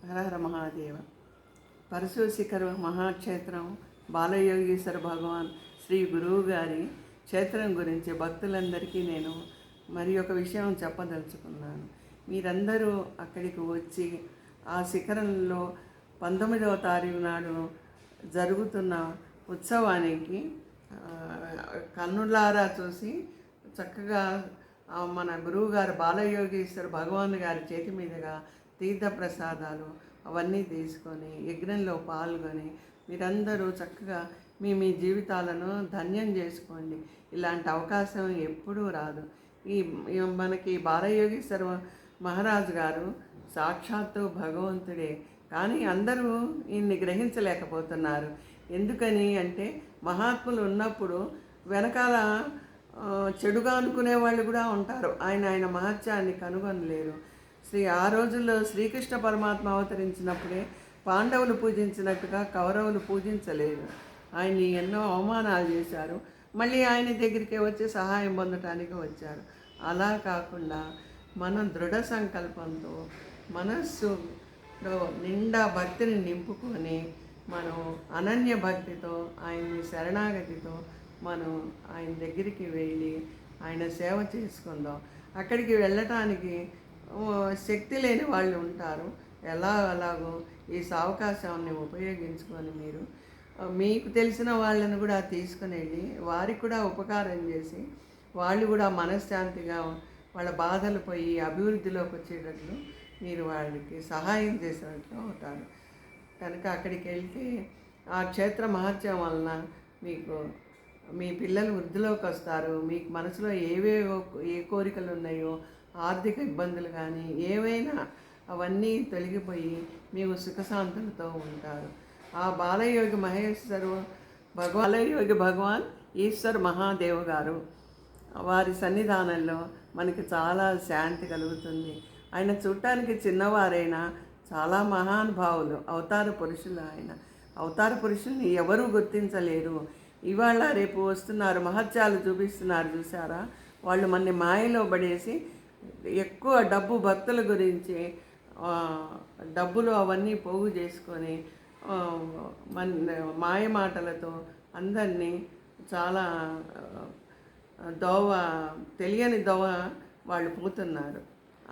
హరహర మహాదేవ. పరశుశిఖర మహాక్షేత్రం బాలయోగీశ్వర భగవాన్ శ్రీ గురువు గారి క్షేత్రం గురించి భక్తులందరికీ నేను మరి ఒక విషయం చెప్పదలుచుకున్నాను. మీరందరూ అక్కడికి వచ్చి ఆ శిఖరంలో 19వ తారీఖు నాడు జరుగుతున్న ఉత్సవానికి కన్నులారా చూసి చక్కగా మన గురువుగారు బాలయోగీశ్వర భగవాన్ గారి చేతి మీదుగా తీర్థప్రసాదాలు అవన్నీ తీసుకొని యజ్ఞంలో పాల్గొని మీరందరూ చక్కగా మీ మీ జీవితాలను ధన్యం చేసుకోండి. ఇలాంటి అవకాశం ఎప్పుడూ రాదు. మనకి బాలయోగీశ్వర మహారాజు గారు సాక్షాత్తు భగవంతుడే, కానీ అందరూ ఈయన్ని గ్రహించలేకపోతున్నారు. ఎందుకని అంటే మహాత్ములు ఉన్నప్పుడు వెనకాల చెడుగా అనుకునే వాళ్ళు కూడా ఉంటారు. ఆయన మహత్యాన్ని కనుగొనలేరు. ఆ రోజుల్లో శ్రీకృష్ణ పరమాత్మ అవతరించినప్పుడే పాండవులు పూజించినట్టుగా కౌరవులు పూజించలేదు. ఆయన్ని ఎన్నో అవమానాలు చేశారు. మళ్ళీ ఆయన దగ్గరికి వచ్చి సహాయం పొందటానికి వచ్చారు. అలా కాకుండా మనం దృఢ సంకల్పంతో మనస్సులో నిండా భక్తిని నింపుకొని మనం అనన్య భక్తితో ఆయన్ని శరణాగతితో మనం ఆయన దగ్గరికి వెళ్ళి ఆయన సేవ చేసుకుందాం. అక్కడికి వెళ్ళటానికి శక్తి లేని వాళ్ళు ఉంటారు. ఎలాగో ఈ అవకాశాన్ని ఉపయోగించుకొని మీరు మీకు తెలిసిన వాళ్ళని కూడా తీసుకుని వెళ్ళి వారికి కూడా ఉపకారం చేసి వాళ్ళు కూడా మనశ్శాంతిగా వాళ్ళ బాధలు పోయి అభివృద్ధిలోకి వచ్చేటట్లు మీరు వాళ్ళకి సహాయం చేసినట్లు అవుతారు. కనుక అక్కడికి వెళ్తే ఆ క్షేత్ర మహత్యం వలన మీకు మీ పిల్లలు వృద్ధిలోకి వస్తారు. మీకు మనసులో ఏ కోరికలు ఉన్నాయో, ఆర్థిక ఇబ్బందులు కానీ ఏవైనా అవన్నీ తొలగిపోయి మీకు సుఖశాంతులతో ఉంటారు. ఆ బాలయోగి బాలయోగి భగవాన్ ఈశ్వర్ మహాదేవ్ గారు వారి సన్నిధానంలో మనకి చాలా శాంతి కలుగుతుంది. ఆయన చూడటానికి చిన్నవారైనా చాలా మహానుభావులు, అవతార పురుషులు. ఆయన అవతార పురుషుల్ని ఎవరూ గుర్తించలేరు. ఇవాళ రేపు వస్తున్నారు, మహత్యాలు చూపిస్తున్నారు చూసారా, వాళ్ళు మన మాయలో పడేసి ఎక్కువ డబ్బు భక్తుల గురించి డబ్బులు అవన్నీ పోగు చేసుకొని మాయ మాటలతో అందరినీ చాలా తెలియని దోవ వాళ్ళు పోతున్నారు.